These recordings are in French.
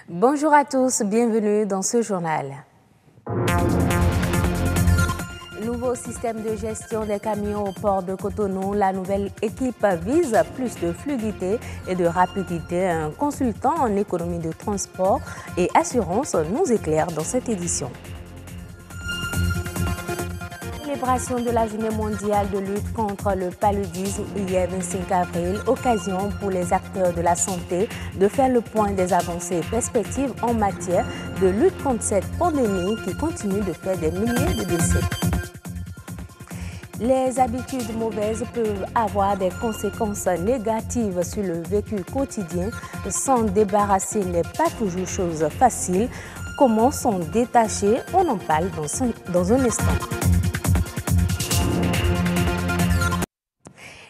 Bonjour à tous, bienvenue dans ce journal. Nouveau système de gestion des camions au port de Cotonou, la nouvelle équipe vise plus de fluidité et de rapidité. Un consultant en économie de transport et assurance nous éclaire dans cette édition. Célébration de la journée mondiale de lutte contre le paludisme hier 25 avril, occasion pour les acteurs de la santé de faire le point des avancées et perspectives en matière de lutte contre cette pandémie qui continue de faire des milliers de décès. Les habitudes mauvaises peuvent avoir des conséquences négatives sur le vécu quotidien. S'en débarrasser n'est pas toujours chose facile. Comment s'en détacher? On en parle dans un instant.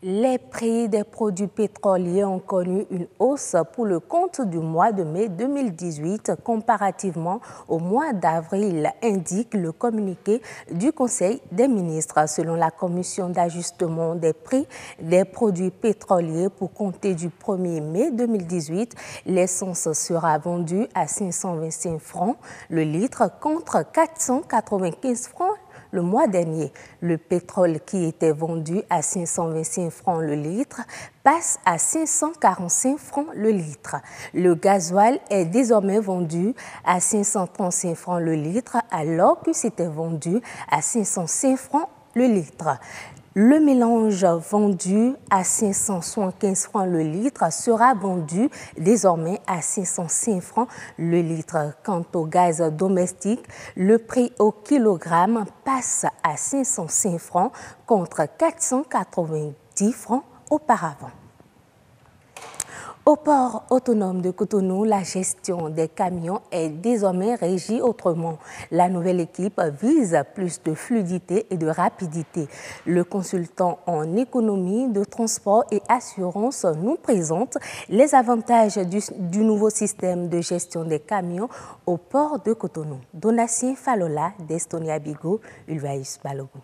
Les prix des produits pétroliers ont connu une hausse pour le compte du mois de mai 2018 comparativement au mois d'avril, indique le communiqué du Conseil des ministres. Selon la Commission d'ajustement des prix des produits pétroliers pour compter du 1er mai 2018, l'essence sera vendue à 525 francs le litre contre 495 francs le mois dernier. Le pétrole qui était vendu à 525 francs le litre passe à 545 francs le litre. Le gasoil est désormais vendu à 535 francs le litre alors que c'était vendu à 505 francs le litre. Le mélange vendu à 575 francs le litre sera vendu désormais à 505 francs le litre. Quant au gaz domestique, le prix au kilogramme passe à 505 francs contre 490 francs auparavant. Au port autonome de Cotonou, la gestion des camions est désormais régie autrement. La nouvelle équipe vise plus de fluidité et de rapidité. Le consultant en économie de transport et assurance nous présente les avantages du nouveau système de gestion des camions au port de Cotonou. Donatien Falola d'Estonia Bigo, Ulvaïs Balogun.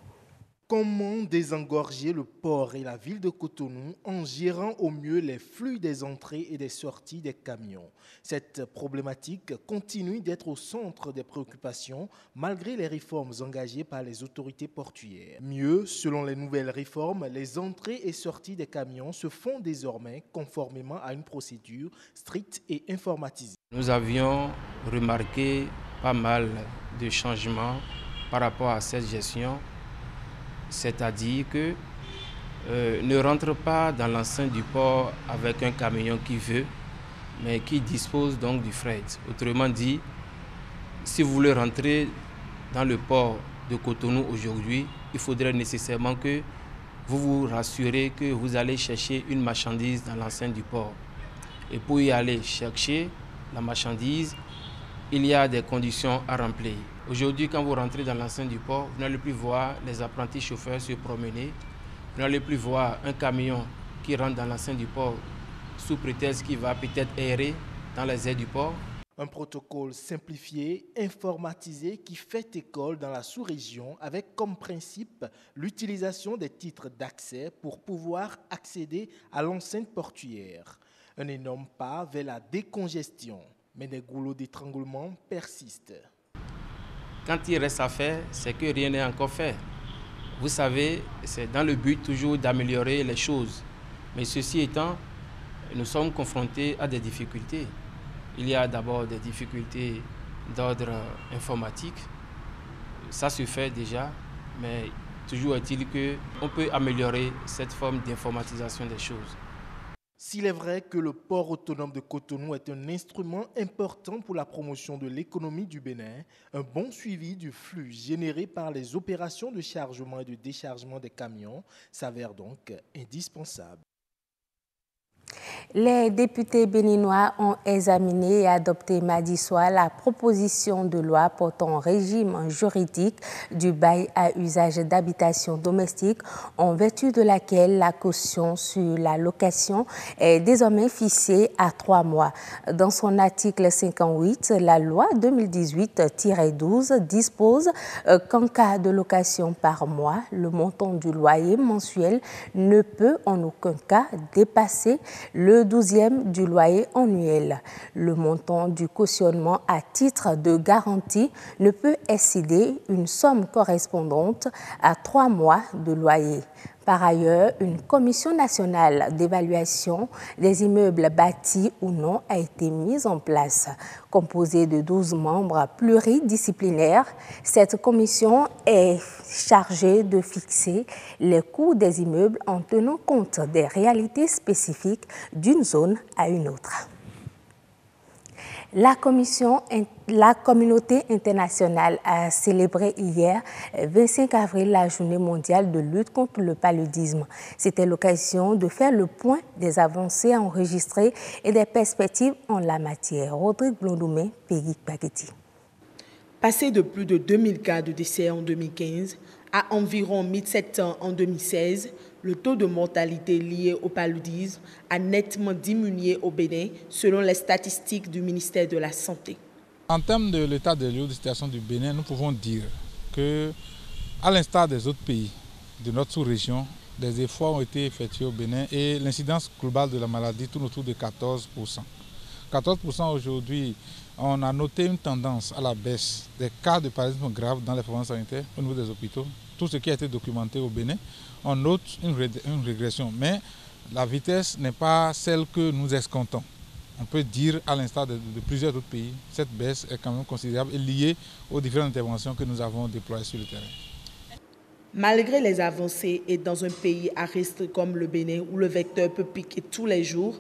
Comment désengorger le port et la ville de Cotonou en gérant au mieux les flux des entrées et des sorties des camions? Cette problématique continue d'être au centre des préoccupations malgré les réformes engagées par les autorités portuaires. Mieux, selon les nouvelles réformes, les entrées et sorties des camions se font désormais conformément à une procédure stricte et informatisée. Nous avions remarqué pas mal de changements par rapport à cette gestion. C'est-à-dire que ne rentre pas dans l'enceinte du port avec un camion qui veut, mais qui dispose donc du fret. Autrement dit, si vous voulez rentrer dans le port de Cotonou aujourd'hui, il faudrait nécessairement que vous vous rassurez que vous allez chercher une marchandise dans l'enceinte du port. Et pour y aller chercher la marchandise, il y a des conditions à remplir. Aujourd'hui, quand vous rentrez dans l'enceinte du port, vous n'allez plus voir les apprentis chauffeurs se promener. Vous n'allez plus voir un camion qui rentre dans l'enceinte du port sous prétexte qu'il va peut-être errer dans les airs du port. Un protocole simplifié, informatisé qui fait école dans la sous-région avec comme principe l'utilisation des titres d'accès pour pouvoir accéder à l'enceinte portuaire. Un énorme pas vers la décongestion, mais des goulots d'étranglement persistent. Quand il reste à faire, c'est que rien n'est encore fait. Vous savez, c'est dans le but toujours d'améliorer les choses. Mais ceci étant, nous sommes confrontés à des difficultés. Il y a d'abord des difficultés d'ordre informatique. Ça se fait déjà, mais toujours est-il qu'on peut améliorer cette forme d'informatisation des choses. S'il est vrai que le port autonome de Cotonou est un instrument important pour la promotion de l'économie du Bénin, un bon suivi du flux généré par les opérations de chargement et de déchargement des camions s'avère donc indispensable. Les députés béninois ont examiné et adopté mardi soir la proposition de loi portant régime juridique du bail à usage d'habitation domestique, en vertu de laquelle la caution sur la location est désormais fixée à 3 mois. Dans son article 58, la loi 2018-12 dispose qu'en cas de location par mois, le montant du loyer mensuel ne peut en aucun cas dépasser le 12e du loyer annuel. Le montant du cautionnement à titre de garantie ne peut excéder une somme correspondante à 3 mois de loyer. Par ailleurs, une commission nationale d'évaluation des immeubles bâtis ou non a été mise en place. Composée de 12 membres pluridisciplinaires, cette commission est chargée de fixer les coûts des immeubles en tenant compte des réalités spécifiques d'une zone à une autre. La communauté internationale a célébré hier, 25 avril, la journée mondiale de lutte contre le paludisme. C'était l'occasion de faire le point des avancées enregistrées et des perspectives en la matière. Rodrigue Blondoumé, Pégui Baguetti. Passé de plus de 2000 cas de décès en 2015 à environ 1700 en 2016, le taux de mortalité lié au paludisme a nettement diminué au Bénin, selon les statistiques du ministère de la Santé. En termes de l'état de lieu de situation du Bénin, nous pouvons dire que, à l'instar des autres pays de notre sous-région, des efforts ont été effectués au Bénin et l'incidence globale de la maladie tourne autour de 14%. 14% aujourd'hui, on a noté une tendance à la baisse des cas de paludisme grave dans les fonctions sanitaires au niveau des hôpitaux. Tout ce qui a été documenté au Bénin, on note une régression, mais la vitesse n'est pas celle que nous escomptons. On peut dire, à l'instar de plusieurs autres pays, cette baisse est quand même considérable et liée aux différentes interventions que nous avons déployées sur le terrain. Malgré les avancées et dans un pays à risque comme le Bénin, où le vecteur peut piquer tous les jours,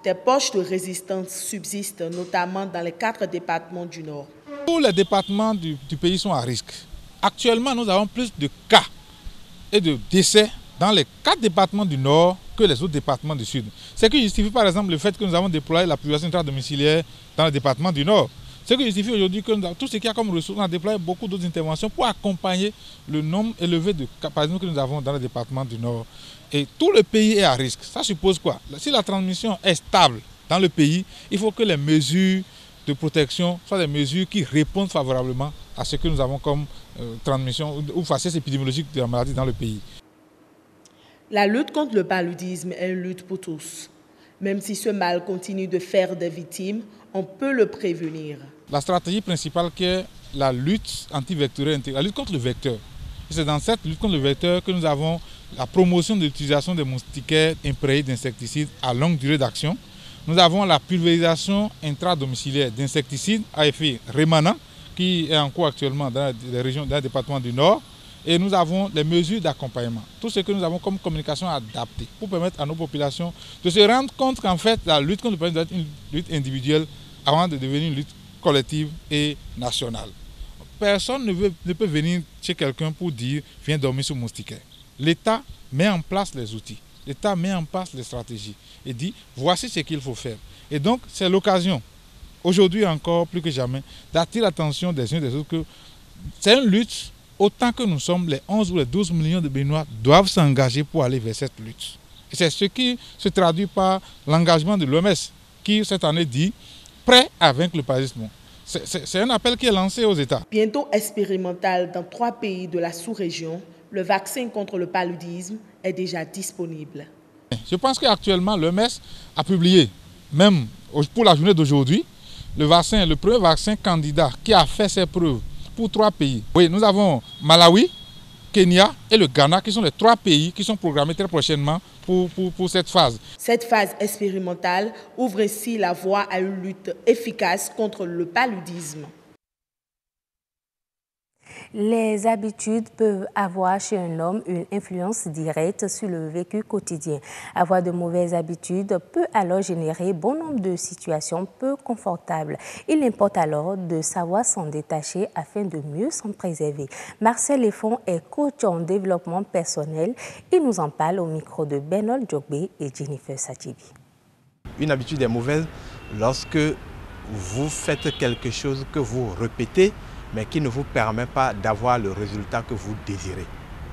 des poches de résistance subsistent, notamment dans les 4 départements du Nord. Tous les départements du pays sont à risque. Actuellement, nous avons plus de cas et de décès dans les 4 départements du Nord que les autres départements du Sud. Ce qui justifie par exemple le fait que nous avons déployé la population intradomiciliaire dans le département du Nord. Ce qui justifie aujourd'hui que tout ce qu'il y a comme ressources, on a déployé beaucoup d'autres interventions pour accompagner le nombre élevé de cas que nous avons dans le département du Nord. Et tout le pays est à risque. Ça suppose quoi? Si la transmission est stable dans le pays, il faut que les mesures de protection soient des mesures qui répondent favorablement à ce que nous avons comme transmission ou facette épidémiologique de la maladie dans le pays. La lutte contre le paludisme est une lutte pour tous. Même si ce mal continue de faire des victimes, on peut le prévenir. La stratégie principale qui est la lutte antivectorielle, la lutte contre le vecteur. C'est dans cette lutte contre le vecteur que nous avons la promotion de l'utilisation des moustiquaires imprégnés d'insecticides à longue durée d'action. Nous avons la pulvérisation intradomiciliaire d'insecticides à effet rémanent qui est en cours actuellement dans les régions, dans les départements du Nord. Et nous avons les mesures d'accompagnement. Tout ce que nous avons comme communication adaptée pour permettre à nos populations de se rendre compte qu'en fait, la lutte contre le paludisme doit être une lutte individuelle avant de devenir une lutte collective et nationale. Personne ne peut venir chez quelqu'un pour dire « viens dormir sous moustiquaire ». L'État met en place les outils, l'État met en place les stratégies et dit « voici ce qu'il faut faire ». Et donc, c'est l'occasion, aujourd'hui encore plus que jamais, d'attirer l'attention des uns et des autres que c'est une lutte. Autant que nous sommes, les 11 ou les 12 millions de Béninois doivent s'engager pour aller vers cette lutte. Et c'est ce qui se traduit par l'engagement de l'OMS qui, cette année, dit « prêt à vaincre le paludisme ». C'est un appel qui est lancé aux États. Bientôt expérimental dans 3 pays de la sous-région, le vaccin contre le paludisme est déjà disponible. Je pense qu'actuellement, l'OMS a publié, même pour la journée d'aujourd'hui, le premier vaccin candidat qui a fait ses preuves pour 3 pays. Oui, nous avons Malawi, Kenya et le Ghana qui sont les 3 pays qui sont programmés très prochainement pour cette phase. Cette phase expérimentale ouvre ainsi la voie à une lutte efficace contre le paludisme. Les habitudes peuvent avoir chez un homme une influence directe sur le vécu quotidien. Avoir de mauvaises habitudes peut alors générer bon nombre de situations peu confortables. Il importe alors de savoir s'en détacher afin de mieux s'en préserver. Marcel Lefond est coach en développement personnel. Il nous en parle au micro de Benol Djogbe et Jennifer Satibi. Une habitude est mauvaise lorsque vous faites quelque chose que vous répétez, mais qui ne vous permet pas d'avoir le résultat que vous désirez.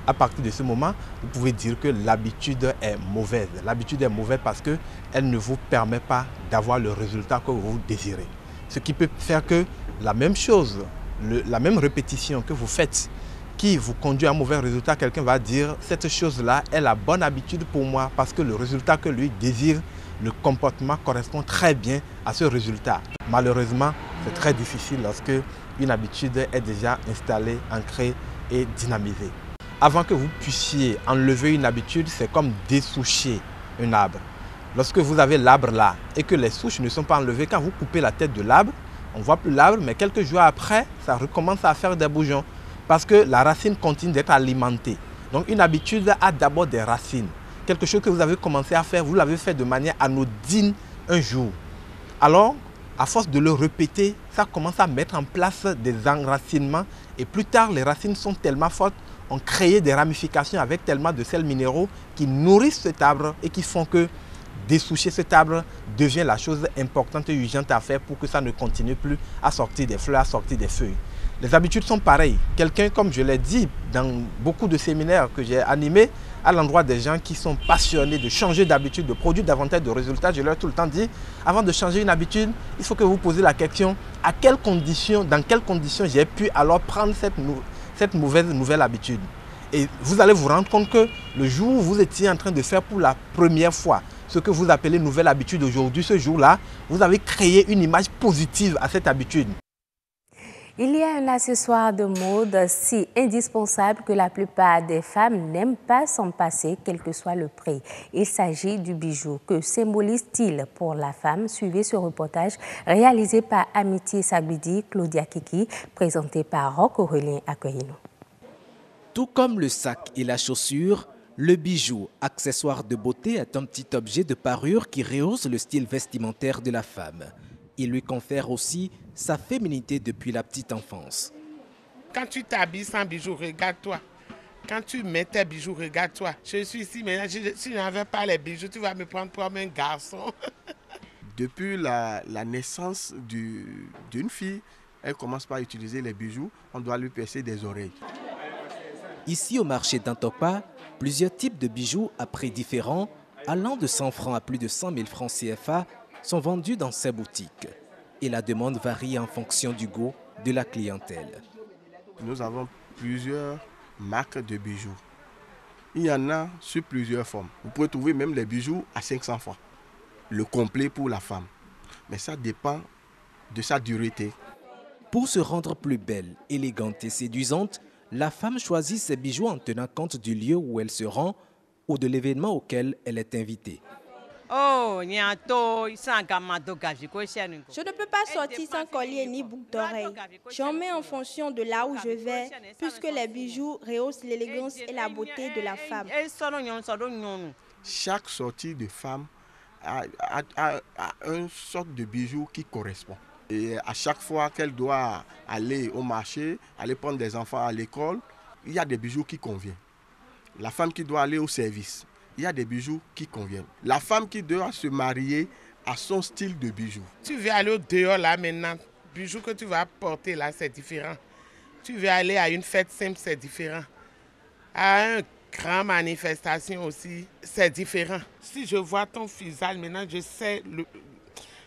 À partir de ce moment, vous pouvez dire que l'habitude est mauvaise. L'habitude est mauvaise parce qu'elle ne vous permet pas d'avoir le résultat que vous désirez. Ce qui peut faire que la même chose, la même répétition que vous faites, qui vous conduit à un mauvais résultat, quelqu'un va dire « cette chose-là est la bonne habitude pour moi parce que le résultat que lui désire, le comportement correspond très bien à ce résultat. » Malheureusement, c'est très difficile lorsque une habitude est déjà installée, ancrée et dynamisée. Avant que vous puissiez enlever une habitude, c'est comme dessoucher un arbre. Lorsque vous avez l'arbre là et que les souches ne sont pas enlevées, quand vous coupez la tête de l'arbre, on ne voit plus l'arbre, mais quelques jours après, ça recommence à faire des bourgeons parce que la racine continue d'être alimentée. Donc une habitude a d'abord des racines. Quelque chose que vous avez commencé à faire, vous l'avez fait de manière anodine un jour. Alors, à force de le répéter, ça commence à mettre en place des enracinements et plus tard, les racines sont tellement fortes, ont créé des ramifications avec tellement de sels minéraux qui nourrissent cet arbre et qui font que dessoucher cet arbre devient la chose importante et urgente à faire pour que ça ne continue plus à sortir des fleurs, à sortir des feuilles. Les habitudes sont pareilles. Quelqu'un, comme je l'ai dit dans beaucoup de séminaires que j'ai animés, à l'endroit des gens qui sont passionnés de changer d'habitude, de produire davantage de résultats, je leur ai tout le temps dit, avant de changer une habitude, il faut que vous posez la question, dans quelles conditions j'ai pu alors prendre cette mauvaise nouvelle habitude. Et vous allez vous rendre compte que le jour où vous étiez en train de faire pour la première fois ce que vous appelez nouvelle habitude aujourd'hui, ce jour-là, vous avez créé une image positive à cette habitude. Il y a un accessoire de mode si indispensable que la plupart des femmes n'aiment pas s'en passer, quel que soit le prix. Il s'agit du bijou. Que symbolise-t-il pour la femme? Suivez ce reportage réalisé par Amitié Sagbidi, Claudia Kiki, présenté par Roch Aurélien Akoyino. Tout comme le sac et la chaussure, le bijou, accessoire de beauté, est un petit objet de parure qui rehausse le style vestimentaire de la femme. Il lui confère aussi sa féminité depuis la petite enfance. Quand tu t'habilles sans bijoux, regarde-toi. Quand tu mets tes bijoux, regarde-toi. Je suis ici maintenant, si je n'avais pas les bijoux, tu vas me prendre comme un garçon. Depuis la naissance d'une fille, elle commence par utiliser les bijoux, on doit lui percer des oreilles. Ici au marché d'Antopa, plusieurs types de bijoux à prix différents, allant de 100 francs à plus de 100 000 francs CFA, sont vendus dans ces boutiques. Et la demande varie en fonction du goût de la clientèle. Nous avons plusieurs marques de bijoux. Il y en a sur plusieurs formes. Vous pouvez trouver même les bijoux à 500 francs. Le complet pour la femme. Mais ça dépend de sa dureté. Pour se rendre plus belle, élégante et séduisante, la femme choisit ses bijoux en tenant compte du lieu où elle se rend ou de l'événement auquel elle est invitée. Je ne peux pas sortir sans collier ni boucle d'oreille. J'en mets en fonction de là où je vais, puisque les bijoux rehaussent l'élégance et la beauté de la femme. Chaque sortie de femme a une sorte de bijou qui correspond. Et à chaque fois qu'elle doit aller au marché, aller prendre des enfants à l'école, il y a des bijoux qui conviennent. La femme qui doit aller au service, il y a des bijoux qui conviennent. La femme qui doit se marier a son style de bijoux. Tu veux aller au dehors là maintenant, le bijou que tu vas porter là, c'est différent. Tu veux aller à une fête simple, c'est différent. À une grande manifestation aussi, c'est différent. Si je vois ton visage maintenant, je sais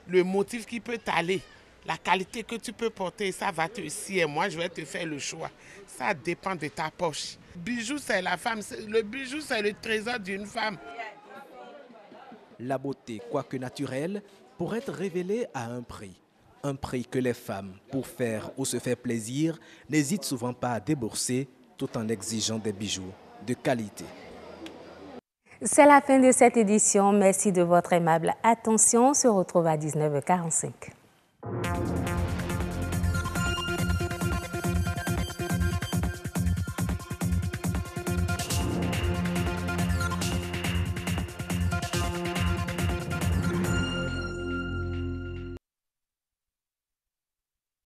le motif qui peut t'aller. La qualité que tu peux porter, ça va te sier. Moi, je vais te faire le choix. Ça dépend de ta poche. Bijou, c'est la femme. Le bijou, c'est le trésor d'une femme. La beauté, quoique naturelle, pourrait être révélée à un prix. Un prix que les femmes, pour faire ou se faire plaisir, n'hésitent souvent pas à débourser, tout en exigeant des bijoux de qualité. C'est la fin de cette édition. Merci de votre aimable attention. On se retrouve à 19h45.